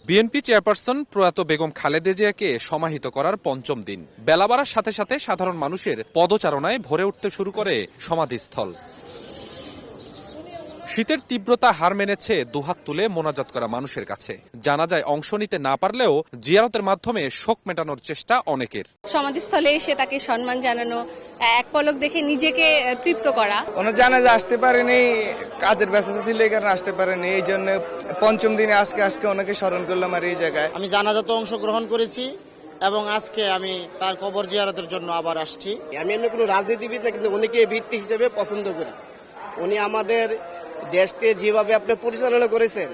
BNP chairperson প্রয়াত বেগম খালেদা জিয়াকে সমাহিত করার পঞ্চম দিন। বেলা বাড়ার সাথে সাথে সাধারণ মানুষের পদচারণায় ভরে উঠতে শুরু করে সমাধিস্থল। শীতের তীব্রতা হার মেনেছে দুহাত তুলে মোনাজাত করা মানুষের কাছে। জানাজায় অংশ নিতে না পারলেও জিয়ারতের মাধ্যমে শোক মেটানোর চেষ্টা অনেকের। সমাধিস্থলে এসে তাকে সম্মান জানানো, এক পলক দেখে নিজেকে তৃপ্ত করা। ওনার জানাজা আসতে পারেনি, কাজের ব্যস্ততা ছিল এই কারণে আসতে পারেনি, এই জন্য পঞ্চম দিনে আজকে ওনাকে স্মরণ করলাম। আর এই জায়গায় আমি জানাজাতে অংশগ্রহণ করেছি এবং আজকে আমি তার কবর জিয়ারতের জন্য আবার আসছি। আমি অন্য কোনো রাজনীতিবিদ না, কিন্তু উনিকে ভিত্তি হিসেবে পছন্দ করি। উনি আমাদের দেশকে যেভাবে আপনি পরিচালনা করেছেন,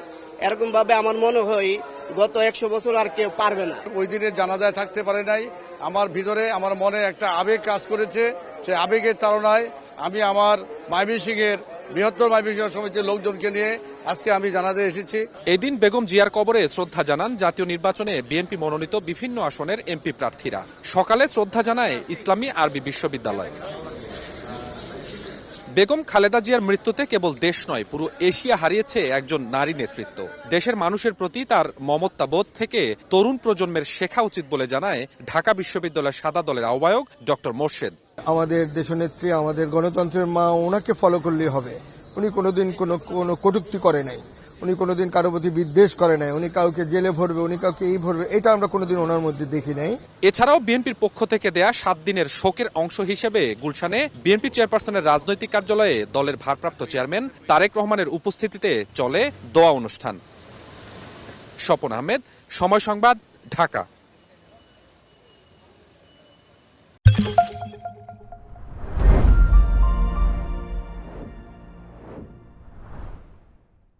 এরকম ভাবে আমার মনে হয় গত 100 বছর আর কেউ পারবে না। ওই দিনে জানাজায় থাকতে পারে নাই, আমার ভিতরে আমার মনে একটা আবেগ কাজ করেছে। সেই আবেগের তাড়নায় আমি আমার ময়মনসিংহের বৃহত্তর ময়মনসিংহ সমিতির লোকজনকে নিয়ে আজকে আমি জানাজায় এসেছি। এদিন বেগম জিয়ার কবরে শ্রদ্ধা জানান জাতীয় নির্বাচনে বিএনপি মনোনীত বিভিন্ন আসনের এমপি প্রার্থীরা। সকালে শ্রদ্ধা জানায় ইসলামী আরবি বিশ্ববিদ্যালয়। বেগম খালেদা জিয়ার মৃত্যুতে কেবল দেশ নয়, পুরো এশিয়া হারিয়েছে একজন নারী নেতৃত্ব। দেশের মানুষের প্রতি তার মমতাবোধ থেকে তরুণ প্রজন্মের শেখা উচিত বলে জানায় ঢাকা বিশ্ববিদ্যালয়ের সাদা দলের আহ্বায়ক ডক্টর মোর্শেদ। আমাদের দেশনেত্রী, আমাদের গণতন্ত্রের মা, ওনাকে ফলো করলেই হবে। উনি কোনোদিন কোনো কটূক্তি করে নাই, উনি কোনোদিন কারো প্রতি বিদ্বেষ করে নাই, উনি কাউকে জেলে ভরবে, উনি কাউকে এই ভরবে, এটা আমরা কোনোদিন ওনার মধ্যে দেখি নাই। এছাড়াও বিএনপির পক্ষ থেকে দেয়া 7 দিনের শোকের অংশ হিসেবে গুলশানে বিএনপি চেয়ারপারসনের রাজনৈতিক কার্যালয়ে দলের ভারপ্রাপ্ত চেয়ারম্যান তারেক রহমানের উপস্থিতিতে চলে দোয়া অনুষ্ঠান। স্বপন আহমেদ, সময় সংবাদ, ঢাকা।